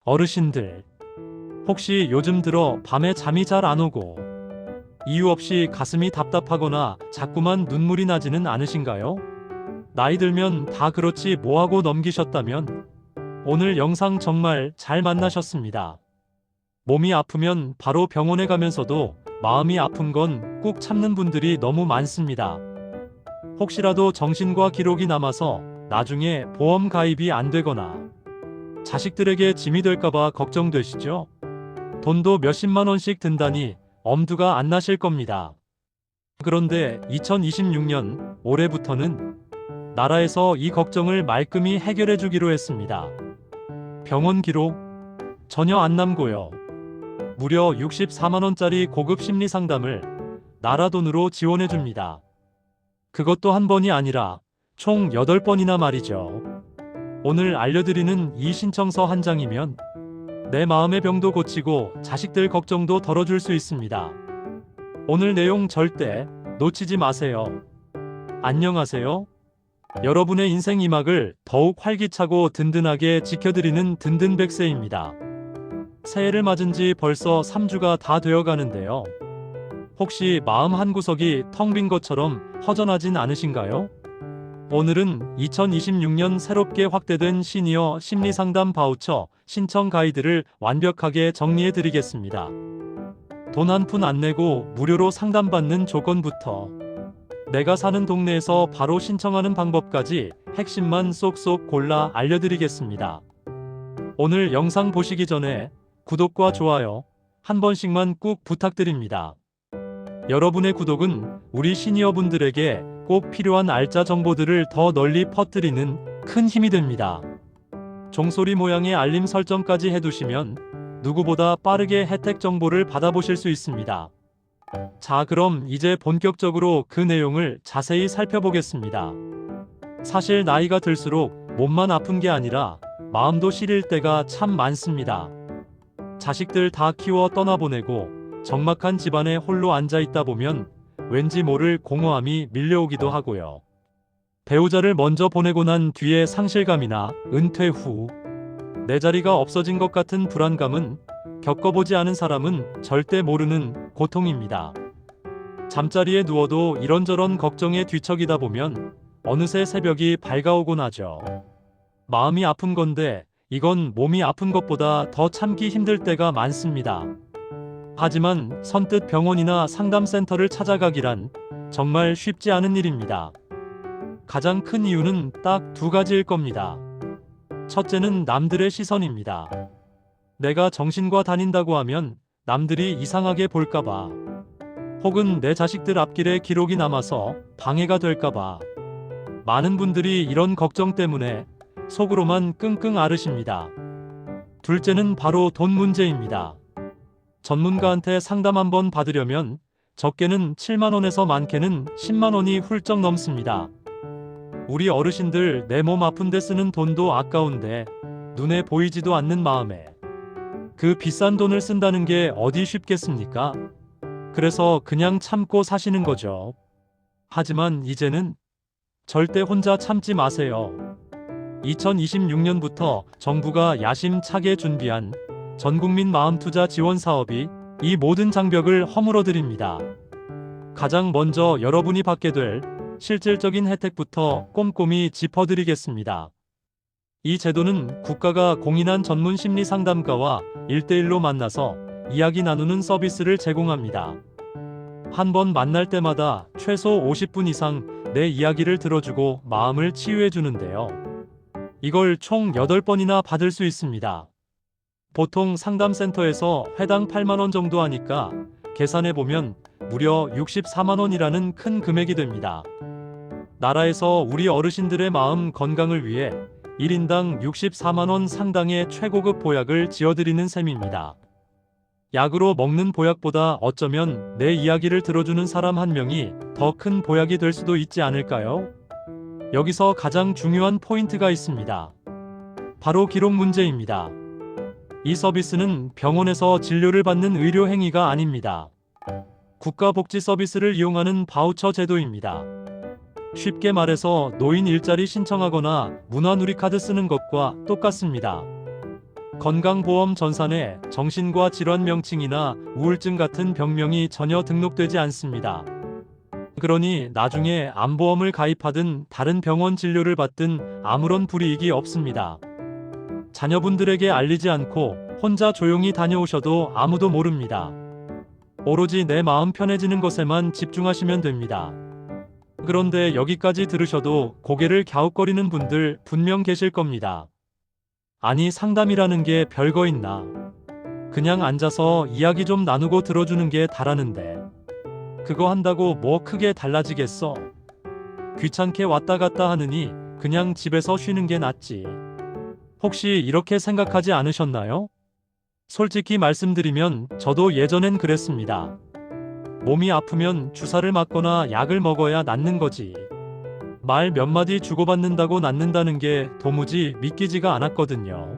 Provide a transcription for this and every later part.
어르신들, 혹시 요즘 들어 밤에 잠이 잘 안 오고 이유 없이 가슴이 답답하거나 자꾸만 눈물이 나지는 않으신가요? 나이 들면 다 그렇지 뭐하고 넘기셨다면 오늘 영상 정말 잘 만나셨습니다. 몸이 아프면 바로 병원에 가면서도 마음이 아픈 건 꾹 참는 분들이 너무 많습니다. 혹시라도 정신과 기록이 남아서 나중에 보험 가입이 안 되거나 자식들에게 짐이 될까봐 걱정되시죠? 돈도 몇십만 원씩 든다니 엄두가 안 나실 겁니다. 그런데 2026년 올해부터는 나라에서 이 걱정을 말끔히 해결해 주기로 했습니다. 병원 기록 전혀 안 남고요. 무려 64만 원짜리 고급 심리 상담을 나라 돈으로 지원해 줍니다. 그것도 한 번이 아니라 총 8번이나 말이죠. 오늘 알려드리는 이 신청서 한 장이면 내 마음의 병도 고치고 자식들 걱정도 덜어줄 수 있습니다. 오늘 내용 절대 놓치지 마세요. 안녕하세요. 여러분의 인생 이막을 더욱 활기차고 든든하게 지켜드리는 든든백세입니다. 새해를 맞은 지 벌써 3주가 다 되어 가는데요. 혹시 마음 한구석이 텅 빈 것처럼 허전하진 않으신가요? 오늘은 2026년 새롭게 확대된 시니어 심리상담 바우처 신청 가이드를 완벽하게 정리해 드리겠습니다. 돈 한 푼 안 내고 무료로 상담받는 조건부터 내가 사는 동네에서 바로 신청하는 방법까지 핵심만 쏙쏙 골라 알려드리겠습니다. 오늘 영상 보시기 전에 구독과 좋아요 한 번씩만 꾹 부탁드립니다. 여러분의 구독은 우리 시니어분들에게 꼭 필요한 알짜 정보들을 더 널리 퍼뜨리는 큰 힘이 됩니다. 종소리 모양의 알림 설정까지 해두시면 누구보다 빠르게 혜택 정보를 받아보실 수 있습니다. 자, 그럼 이제 본격적으로 그 내용을 자세히 살펴보겠습니다. 사실 나이가 들수록 몸만 아픈 게 아니라 마음도 시릴 때가 참 많습니다. 자식들 다 키워 떠나보내고 적막한 집안에 홀로 앉아있다 보면 왠지 모를 공허함이 밀려오기도 하고요. 배우자를 먼저 보내고 난 뒤의 상실감이나 은퇴 후 내 자리가 없어진 것 같은 불안감은 겪어보지 않은 사람은 절대 모르는 고통입니다. 잠자리에 누워도 이런저런 걱정에 뒤척이다 보면 어느새 새벽이 밝아오곤 하죠. 마음이 아픈 건데 이건 몸이 아픈 것보다 더 참기 힘들 때가 많습니다. 하지만 선뜻 병원이나 상담센터를 찾아가기란 정말 쉽지 않은 일입니다. 가장 큰 이유는 딱 두 가지일 겁니다. 첫째는 남들의 시선입니다. 내가 정신과 다닌다고 하면 남들이 이상하게 볼까봐, 혹은 내 자식들 앞길에 기록이 남아서 방해가 될까봐, 많은 분들이 이런 걱정 때문에 속으로만 끙끙 앓으십니다. 둘째는 바로 돈 문제입니다. 전문가한테 상담 한번 받으려면 적게는 7만 원에서 많게는 10만 원이 훌쩍 넘습니다. 우리 어르신들 내 몸 아픈데 쓰는 돈도 아까운데 눈에 보이지도 않는 마음에 그 비싼 돈을 쓴다는 게 어디 쉽겠습니까? 그래서 그냥 참고 사시는 거죠. 하지만 이제는 절대 혼자 참지 마세요. 2026년부터 정부가 야심차게 준비한 전국민 마음투자 지원 사업이 이 모든 장벽을 허물어드립니다. 가장 먼저 여러분이 받게 될 실질적인 혜택부터 꼼꼼히 짚어드리겠습니다. 이 제도는 국가가 공인한 전문 심리 상담가와 1대1로 만나서 이야기 나누는 서비스를 제공합니다. 한 번 만날 때마다 최소 50분 이상 내 이야기를 들어주고 마음을 치유해 주는데요. 이걸 총 8번이나 받을 수 있습니다. 보통 상담센터에서 회당 8만 원 정도 하니까 계산해보면 무려 64만 원이라는 큰 금액이 됩니다. 나라에서 우리 어르신들의 마음 건강을 위해 1인당 64만 원 상당의 최고급 보약을 지어드리는 셈입니다. 약으로 먹는 보약보다 어쩌면 내 이야기를 들어주는 사람 한 명이 더 큰 보약이 될 수도 있지 않을까요? 여기서 가장 중요한 포인트가 있습니다. 바로 기록 문제입니다. 이 서비스는 병원에서 진료를 받는 의료 행위가 아닙니다. 국가복지 서비스를 이용하는 바우처 제도입니다. 쉽게 말해서 노인 일자리 신청하거나 문화누리카드 쓰는 것과 똑같습니다. 건강보험 전산에 정신과 질환 명칭이나 우울증 같은 병명이 전혀 등록되지 않습니다. 그러니 나중에 암보험을 가입하든 다른 병원 진료를 받든 아무런 불이익이 없습니다. 자녀분들에게 알리지 않고 혼자 조용히 다녀오셔도 아무도 모릅니다. 오로지 내 마음 편해지는 것에만 집중하시면 됩니다. 그런데 여기까지 들으셔도 고개를 갸웃거리는 분들 분명 계실 겁니다. 아니, 상담이라는 게 별거 있나? 그냥 앉아서 이야기 좀 나누고 들어주는 게 다라는데 그거 한다고 뭐 크게 달라지겠어? 귀찮게 왔다 갔다 하느니 그냥 집에서 쉬는 게 낫지. 혹시 이렇게 생각하지 않으셨나요? 솔직히 말씀드리면 저도 예전엔 그랬습니다. 몸이 아프면 주사를 맞거나 약을 먹어야 낫는 거지. 말 몇 마디 주고받는다고 낫는다는 게 도무지 믿기지가 않았거든요.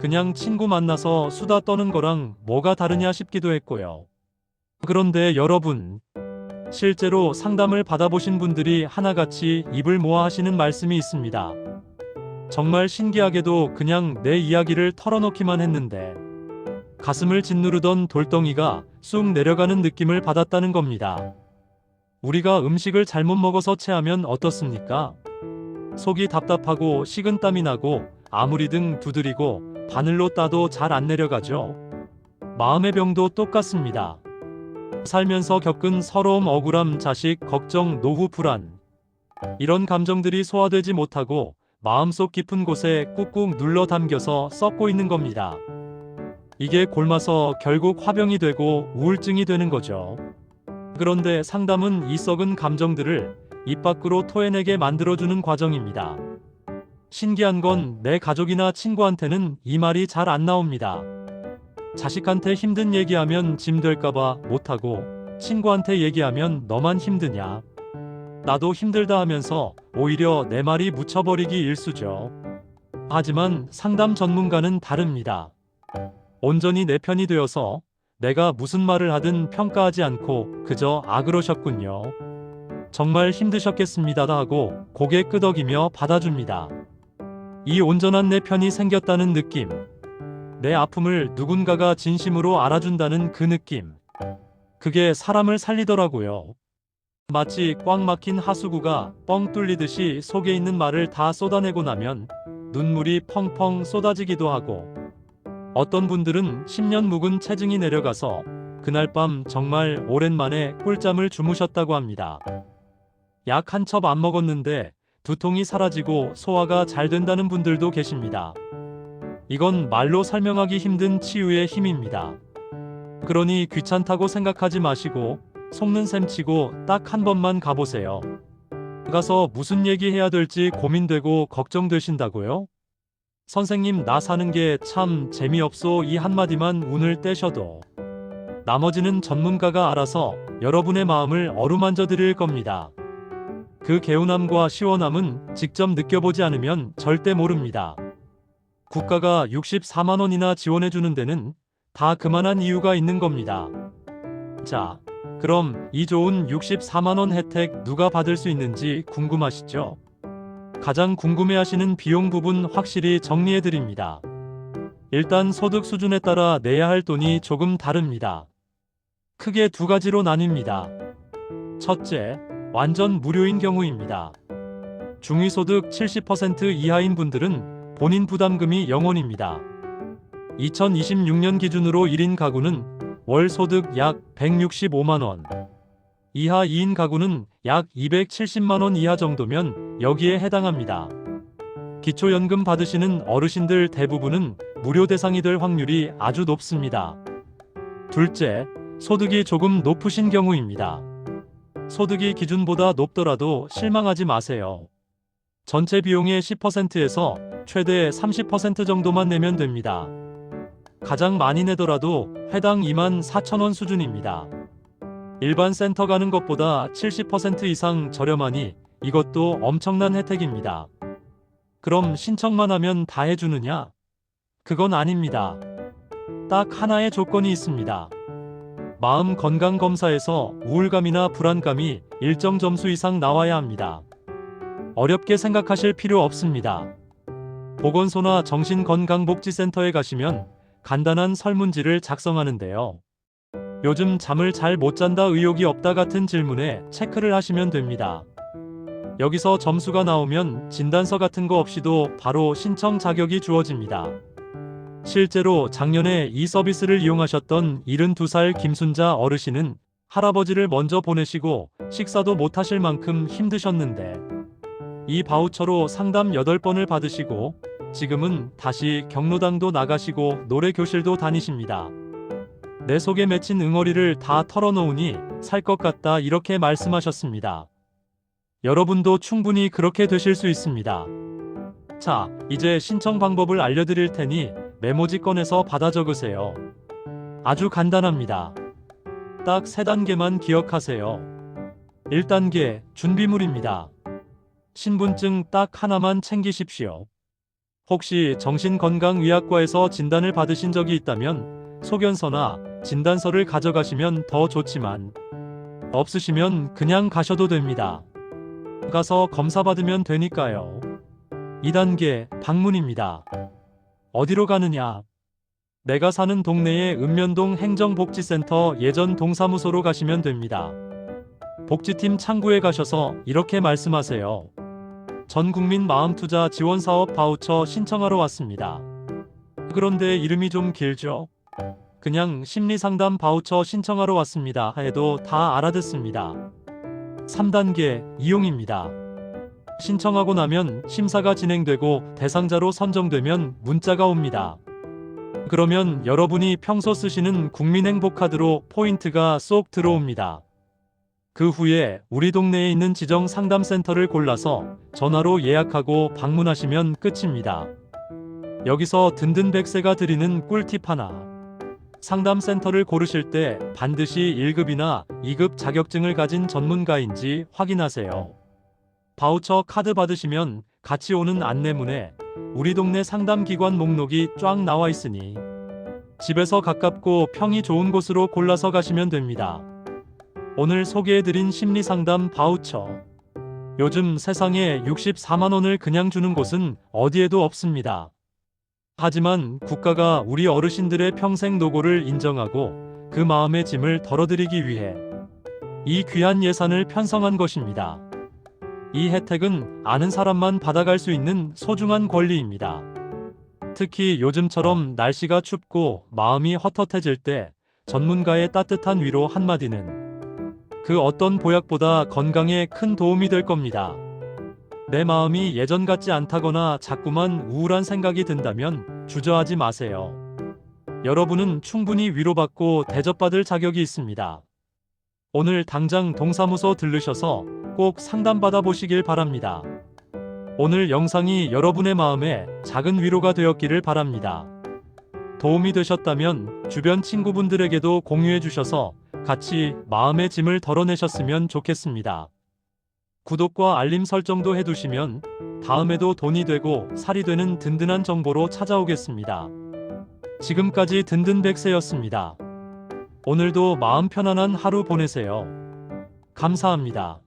그냥 친구 만나서 수다 떠는 거랑 뭐가 다르냐 싶기도 했고요. 그런데 여러분, 실제로 상담을 받아보신 분들이 하나같이 입을 모아 하시는 말씀이 있습니다. 정말 신기하게도 그냥 내 이야기를 털어놓기만 했는데 가슴을 짓누르던 돌덩이가 쑥 내려가는 느낌을 받았다는 겁니다. 우리가 음식을 잘못 먹어서 체하면 어떻습니까? 속이 답답하고 식은땀이 나고 아무리등 두드리고 바늘로 따도 잘 안 내려가죠. 마음의 병도 똑같습니다. 살면서 겪은 서러움, 억울함, 자식, 걱정, 노후, 불안, 이런 감정들이 소화되지 못하고 마음속 깊은 곳에 꾹꾹 눌러 담겨서 썩고 있는 겁니다. 이게 골마서 결국 화병이 되고 우울증이 되는 거죠. 그런데 상담은 이 썩은 감정들을 입 밖으로 토해내게 만들어주는 과정입니다. 신기한 건 내 가족이나 친구한테는 이 말이 잘 안 나옵니다. 자식한테 힘든 얘기하면 짐 될까봐 못하고 친구한테 얘기하면 너만 힘드냐? 나도 힘들다 하면서 오히려 내 말이 묻혀버리기 일쑤죠. 하지만 상담 전문가는 다릅니다. 온전히 내 편이 되어서 내가 무슨 말을 하든 평가하지 않고 그저 그러셨군요. 정말 힘드셨겠습니다 하고 고개 끄덕이며 받아줍니다. 이 온전한 내 편이 생겼다는 느낌. 내 아픔을 누군가가 진심으로 알아준다는 그 느낌. 그게 사람을 살리더라고요. 마치 꽉 막힌 하수구가 뻥 뚫리듯이 속에 있는 말을 다 쏟아내고 나면 눈물이 펑펑 쏟아지기도 하고 어떤 분들은 10년 묵은 체증이 내려가서 그날 밤 정말 오랜만에 꿀잠을 주무셨다고 합니다. 약 한 첩 안 먹었는데 두통이 사라지고 소화가 잘 된다는 분들도 계십니다. 이건 말로 설명하기 힘든 치유의 힘입니다. 그러니 귀찮다고 생각하지 마시고 속는 셈 치고 딱 한 번만 가보세요. 가서 무슨 얘기해야 될지 고민되고 걱정되신다고요? 선생님, 나 사는 게 참 재미없어, 이 한마디만 운을 떼셔도 나머지는 전문가가 알아서 여러분의 마음을 어루만져 드릴 겁니다. 그 개운함과 시원함은 직접 느껴보지 않으면 절대 모릅니다. 국가가 64만 원이나 지원해주는 데는 다 그만한 이유가 있는 겁니다. 자, 그럼 이 좋은 64만 원 혜택 누가 받을 수 있는지 궁금하시죠? 가장 궁금해하시는 비용 부분 확실히 정리해드립니다. 일단 소득 수준에 따라 내야 할 돈이 조금 다릅니다. 크게 두 가지로 나뉩니다. 첫째, 완전 무료인 경우입니다. 중위소득 70% 이하인 분들은 본인 부담금이 0원입니다. 2026년 기준으로 1인 가구는 월 소득 약 165만원, 이하 2인 가구는 약 270만원 이하 정도면 여기에 해당합니다. 기초연금 받으시는 어르신들 대부분은 무료 대상이 될 확률이 아주 높습니다. 둘째, 소득이 조금 높으신 경우입니다. 소득이 기준보다 높더라도 실망하지 마세요. 전체 비용의 10%에서 최대 30% 정도만 내면 됩니다. 가장 많이 내더라도 회당 24,000원 수준입니다. 일반 센터 가는 것보다 70% 이상 저렴하니 이것도 엄청난 혜택입니다. 그럼 신청만 하면 다 해주느냐? 그건 아닙니다. 딱 하나의 조건이 있습니다. 마음 건강 검사에서 우울감이나 불안감이 일정 점수 이상 나와야 합니다. 어렵게 생각하실 필요 없습니다. 보건소나 정신건강복지센터에 가시면 간단한 설문지를 작성하는데요. 요즘 잠을 잘 못 잔다 의욕이 없다 같은 질문에 체크를 하시면 됩니다. 여기서 점수가 나오면 진단서 같은 거 없이도 바로 신청 자격이 주어집니다. 실제로 작년에 이 서비스를 이용하셨던 72살 김순자 어르신은 할아버지를 먼저 보내시고 식사도 못 하실 만큼 힘드셨는데 이 바우처로 상담 8번을 받으시고 지금은 다시 경로당도 나가시고 노래 교실도 다니십니다. 내 속에 맺힌 응어리를 다 털어놓으니 살 것 같다 이렇게 말씀하셨습니다. 여러분도 충분히 그렇게 되실 수 있습니다. 자, 이제 신청 방법을 알려드릴 테니 메모지 꺼내서 받아 적으세요. 아주 간단합니다. 딱 3단계만 기억하세요. 1단계, 준비물입니다. 신분증 딱 하나만 챙기십시오. 혹시 정신건강의학과에서 진단을 받으신 적이 있다면 소견서나 진단서를 가져가시면 더 좋지만 없으시면 그냥 가셔도 됩니다. 가서 검사받으면 되니까요. 2단계, 방문입니다. 어디로 가느냐? 내가 사는 동네의 읍면동 행정복지센터 예전 동사무소로 가시면 됩니다. 복지팀 창구에 가셔서 이렇게 말씀하세요. 전국민 마음투자 지원사업 바우처 신청하러 왔습니다. 그런데 이름이 좀 길죠? 그냥 심리상담 바우처 신청하러 왔습니다 해도 다 알아듣습니다. 3단계, 이용입니다. 신청하고 나면 심사가 진행되고 대상자로 선정되면 문자가 옵니다. 그러면 여러분이 평소 쓰시는 국민행복카드로 포인트가 쏙 들어옵니다. 그 후에 우리 동네에 있는 지정 상담센터를 골라서 전화로 예약하고 방문하시면 끝입니다. 여기서 든든 100세가 드리는 꿀팁 하나. 상담센터를 고르실 때 반드시 1급이나 2급 자격증을 가진 전문가인지 확인하세요. 바우처 카드 받으시면 같이 오는 안내문에 우리 동네 상담기관 목록이 쫙 나와 있으니 집에서 가깝고 평이 좋은 곳으로 골라서 가시면 됩니다. 오늘 소개해드린 심리상담 바우처. 요즘 세상에 64만 원을 그냥 주는 곳은 어디에도 없습니다. 하지만 국가가 우리 어르신들의 평생 노고를 인정하고 그 마음의 짐을 덜어드리기 위해 이 귀한 예산을 편성한 것입니다. 이 혜택은 아는 사람만 받아갈 수 있는 소중한 권리입니다. 특히 요즘처럼 날씨가 춥고 마음이 헛헛해질 때 전문가의 따뜻한 위로 한마디는 그 어떤 보약보다 건강에 큰 도움이 될 겁니다. 내 마음이 예전 같지 않다거나 자꾸만 우울한 생각이 든다면 주저하지 마세요. 여러분은 충분히 위로받고 대접받을 자격이 있습니다. 오늘 당장 동사무소 들르셔서 꼭 상담받아 보시길 바랍니다. 오늘 영상이 여러분의 마음에 작은 위로가 되었기를 바랍니다. 도움이 되셨다면 주변 친구분들에게도 공유해 주셔서 같이 마음의 짐을 덜어내셨으면 좋겠습니다. 구독과 알림 설정도 해두시면 다음에도 돈이 되고 살이 되는 든든한 정보로 찾아오겠습니다. 지금까지 든든 100세였습니다. 오늘도 마음 편안한 하루 보내세요. 감사합니다.